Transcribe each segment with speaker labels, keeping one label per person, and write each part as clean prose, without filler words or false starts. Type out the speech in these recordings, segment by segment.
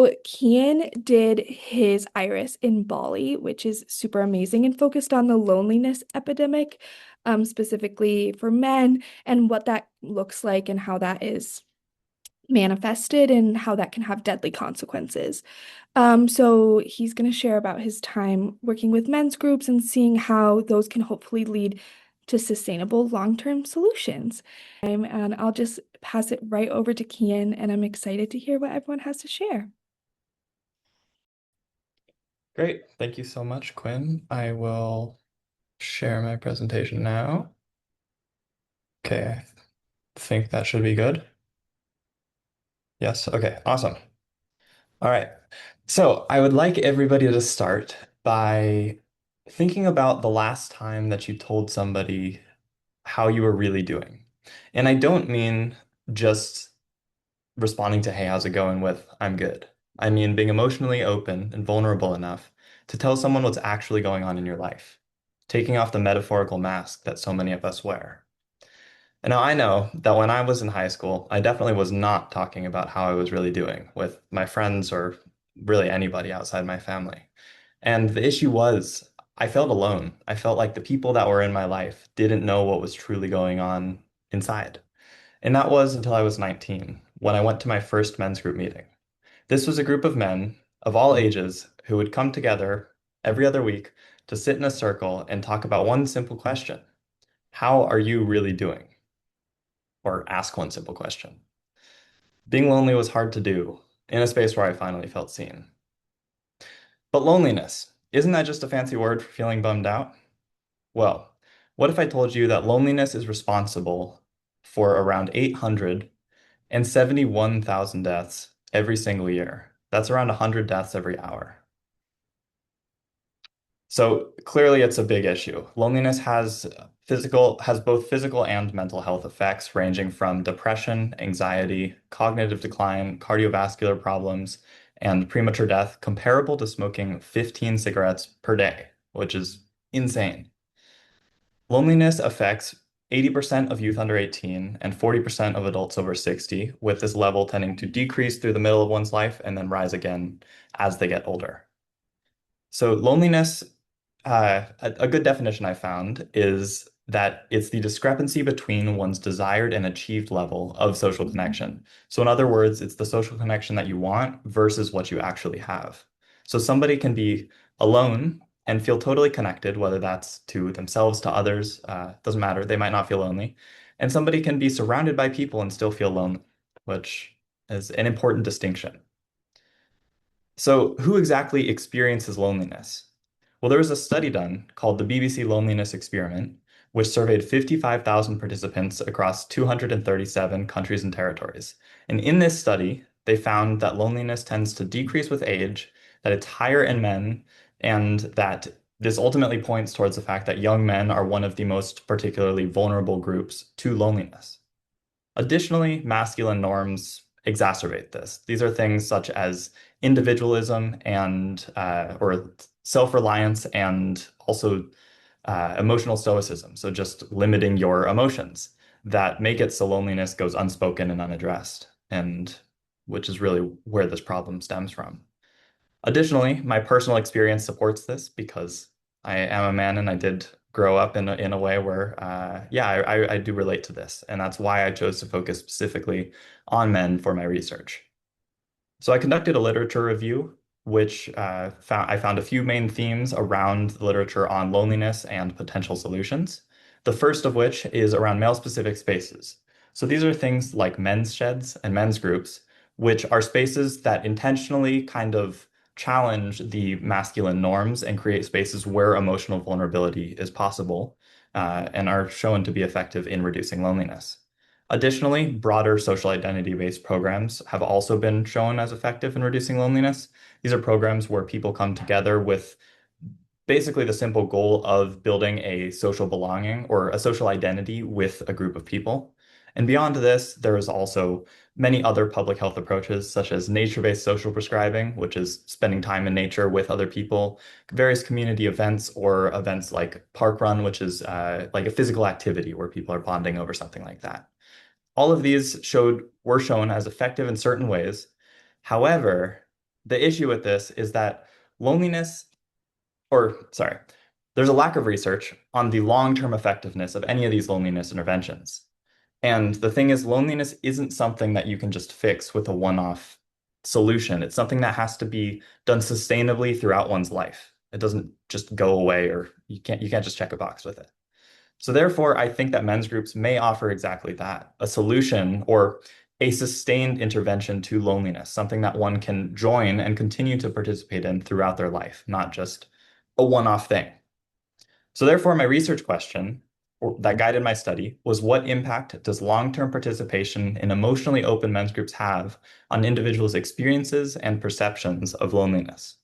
Speaker 1: So Kian did his Iris in Bali, which is super amazing and focused on the loneliness epidemic, specifically for men and what that looks like and how that is manifested and how that can have deadly consequences. So he's going to share about his time working with men's groups and seeing how those can hopefully lead to sustainable long-term solutions. And I'll just pass it right over to Kian, and I'm excited to hear what everyone has to share.
Speaker 2: Great. Thank you so much, Quinn. I will share my presentation now. Okay, I think that should be good. Yes, okay, awesome. All right. So I would like everybody to start by thinking about the last time that you told somebody how you were really doing. And I don't mean just responding to, hey, how's it going with, I'm good. I mean being emotionally open and vulnerable enough to tell someone what's actually going on in your life, taking off the metaphorical mask that so many of us wear. And now I know that when I was in high school, I definitely was not talking about how I was really doing with my friends or really anybody outside my family. And the issue was, I felt alone. I felt like the people that were in my life didn't know what was truly going on inside. And that was until I was 19, when I went to my first men's group meeting. This was a group of men of all ages who would come together every other week to sit in a circle and talk about one simple question. How are you really doing? Or ask one simple question. Being lonely was hard to do in a space where I finally felt seen. But loneliness, isn't that just a fancy word for feeling bummed out? Well, what if I told you that loneliness is responsible for around 871,000 deaths every single year? That's around 100 deaths every hour. So clearly it's a big issue. Loneliness has both physical and mental health effects ranging from depression, anxiety, cognitive decline, cardiovascular problems, and premature death comparable to smoking 15 cigarettes per day, which is insane. Loneliness affects 80% of youth under 18 and 40% of adults over 60, with this level tending to decrease through the middle of one's life and then rise again as they get older. So loneliness, a good definition I found is that it's the discrepancy between one's desired and achieved level of social connection. So in other words, it's the social connection that you want versus what you actually have. So somebody can be alone and feel totally connected, whether that's to themselves, to others, doesn't matter. They might not feel lonely. And somebody can be surrounded by people and still feel lonely, which is an important distinction. So, who exactly experiences loneliness? Well, there was a study done called the BBC Loneliness Experiment, which surveyed 55,000 participants across 237 countries and territories. And in this study, they found that loneliness tends to decrease with age, that it's higher in men, and that this ultimately points towards the fact that young men are one of the most particularly vulnerable groups to loneliness. Additionally, masculine norms exacerbate this. These are things such as individualism and or self-reliance and also emotional stoicism. So just limiting your emotions that make it so loneliness goes unspoken and unaddressed, and which is really where this problem stems from. Additionally, my personal experience supports this because I am a man and I did grow up in a way where, yeah, I do relate to this. And that's why I chose to focus specifically on men for my research. So I conducted a literature review, which I found a few main themes around the literature on loneliness and potential solutions. The first of which is around male-specific spaces. So these are things like men's sheds and men's groups, which are spaces that intentionally kind of challenge the masculine norms and create spaces where emotional vulnerability is possible, and are shown to be effective in reducing loneliness. Additionally, broader social identity-based programs have also been shown as effective in reducing loneliness. These are programs where people come together with basically the simple goal of building a social belonging or a social identity with a group of people. And beyond this, there is also many other public health approaches, such as nature-based social prescribing, which is spending time in nature with other people, various community events, or events like park run, which is like a physical activity where people are bonding over something like that. All of these were shown as effective in certain ways. However, The issue with this is that loneliness, or sorry, there's a lack of research on the long-term effectiveness of any of these loneliness interventions. And the thing is, loneliness isn't something that you can just fix with a one-off solution. It's something that has to be done sustainably throughout one's life. It doesn't just go away, or you can't just check a box with it. So therefore, I think that men's groups may offer exactly that, a solution or a sustained intervention to loneliness, something that one can join and continue to participate in throughout their life, not just a one-off thing. So therefore, my research question that guided my study was, what impact does long-term participation in emotionally open men's groups have on individuals' experiences and perceptions of loneliness?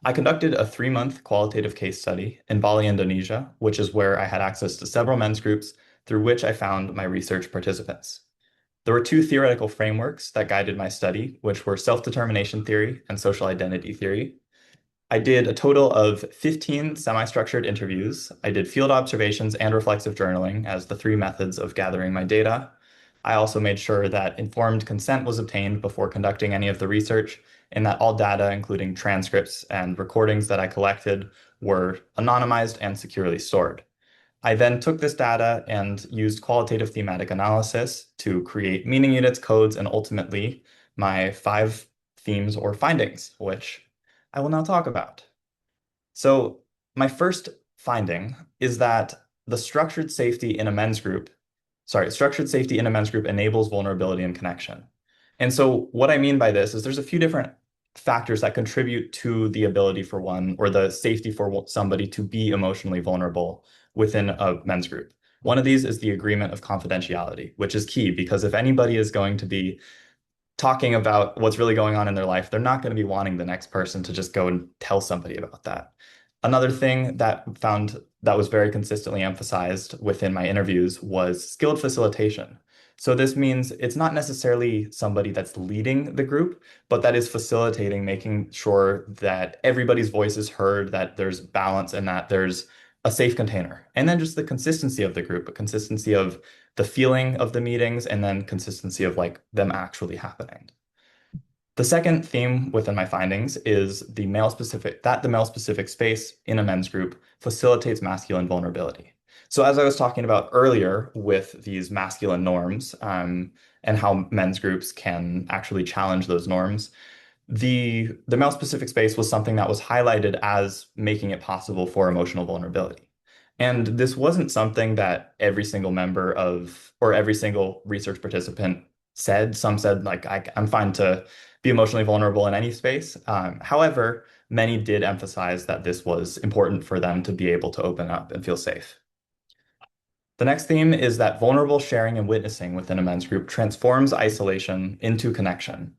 Speaker 2: I conducted a 3-month qualitative case study in Bali, Indonesia, which is where I had access to several men's groups through which I found my research participants. There were two theoretical frameworks that guided my study, which were self-determination theory and social identity theory. I did a total of 15 semi-structured interviews. I did field observations and reflexive journaling as the three methods of gathering my data. I also made sure that informed consent was obtained before conducting any of the research, and that all data, including transcripts and recordings that I collected, were anonymized and securely stored. I then took this data and used qualitative thematic analysis to create meaning units, codes, and ultimately my 5 themes or findings, which I will now talk about. So my first finding is that the structured safety in a men's group enables vulnerability and connection. And so what I mean by this is there's a few different factors that contribute to the ability for one or the safety for somebody to be emotionally vulnerable within a men's group. One of these is the agreement of confidentiality, which is key because if anybody is going to be talking about what's really going on in their life, they're not going to be wanting the next person to just go and tell somebody about that. Another thing that was very consistently emphasized within my interviews was skilled facilitation. So this means it's not necessarily somebody that's leading the group, but that is facilitating, making sure that everybody's voice is heard, that there's balance, and that there's a safe container. And then just the consistency of the group, a consistency of the feeling of the meetings, and then consistency of like them actually happening. The second theme within my findings is the male specific space in a men's group facilitates masculine vulnerability. So as I was talking about earlier with these masculine norms, and how men's groups can actually challenge those norms, the male specific space was something that was highlighted as making it possible for emotional vulnerability. And this wasn't something that every single member of, or every single research participant said. Some said, like, I'm fine to be emotionally vulnerable in any space. However, many did emphasize that this was important for them to be able to open up and feel safe. The next theme is that vulnerable sharing and witnessing within a men's group transforms isolation into connection.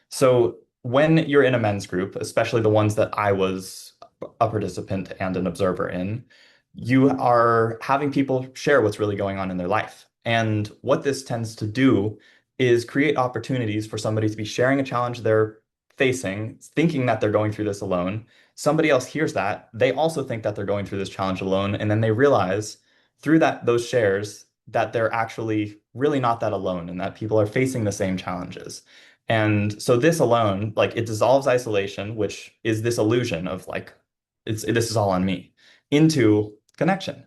Speaker 2: So when you're in a men's group, especially the ones that I was a participant and an observer in, you are having people share what's really going on in their life. And what this tends to do is create opportunities for somebody to be sharing a challenge they're facing, thinking that they're going through this alone. Somebody else hears that. They also think that they're going through this challenge alone. And then they realize through those shares that they're actually really not that alone and that people are facing the same challenges. And so this alone, like it dissolves isolation, which is this illusion of like, this is all on me, into connection.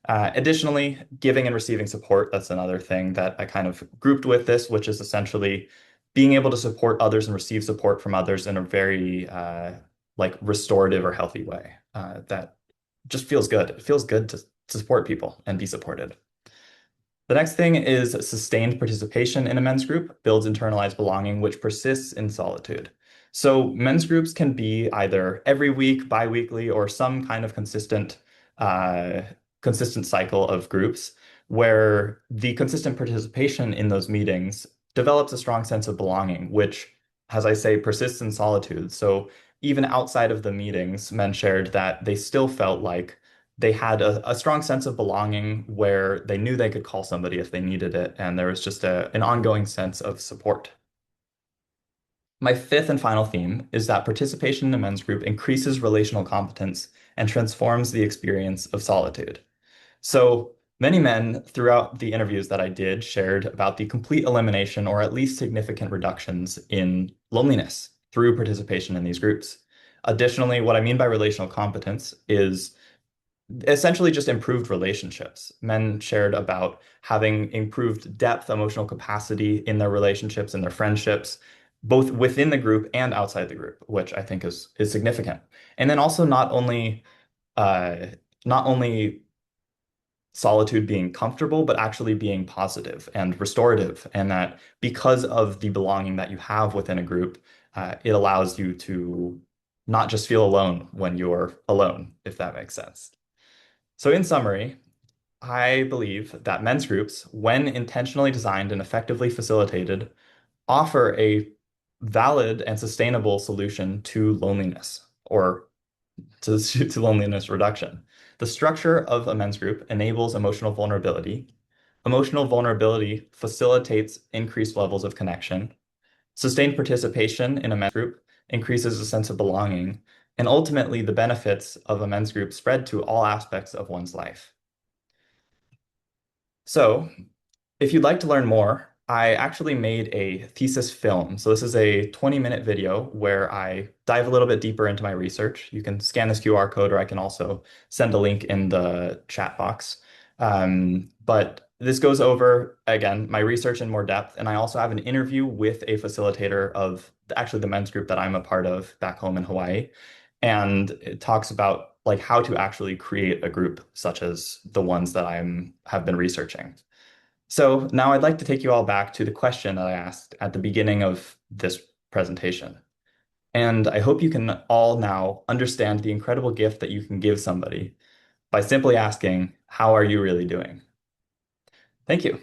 Speaker 2: Additionally, giving and receiving support, that's another thing that I kind of grouped with this, which is essentially being able to support others and receive support from others in a very like restorative or healthy way that just feels good. It feels good to support people and be supported. The next thing is sustained participation in a men's group builds internalized belonging, which persists in solitude. So men's groups can be either every week, bi-weekly, or some kind of uh, consistent cycle of groups where the consistent participation in those meetings develops a strong sense of belonging, which, as I say, persists in solitude. So even outside of the meetings, men shared that they still felt like they had a strong sense of belonging where they knew they could call somebody if they needed it, and there was just an ongoing sense of support. My fifth and final theme is that participation in a men's group increases relational competence and transforms the experience of solitude. So many men throughout the interviews that I did shared about the complete elimination or at least significant reductions in loneliness through participation in these groups. Additionally, what I mean by relational competence is essentially just improved relationships. Men shared about having improved depth, emotional capacity in their relationships and their friendships, both within the group and outside the group, which I think is significant. And then also uh, not only solitude being comfortable, but actually being positive and restorative, and that because of the belonging that you have within a group, it allows you to not just feel alone when you're alone, if that makes sense. So, in summary, I believe that men's groups, when intentionally designed and effectively facilitated, offer a valid and sustainable solution to loneliness or to loneliness reduction. The structure of a men's group enables emotional vulnerability. Emotional vulnerability facilitates increased levels of connection. Sustained participation in a men's group increases a sense of belonging. And ultimately, the benefits of a men's group spread to all aspects of one's life. So, if you'd like to learn more, I actually made a thesis film. So this is a 20-minute video where I dive a little bit deeper into my research. You can scan this QR code, or I can also send a link in the chat box. But this goes over, again, my research in more depth. And I also have an interview with a facilitator of actually the men's group that I'm a part of back home in Hawaii. And it talks about like how to actually create a group such as the ones that have been researching. So now I'd like to take you all back to the question that I asked at the beginning of this presentation. And I hope you can all now understand the incredible gift that you can give somebody by simply asking, how are you really doing? Thank you.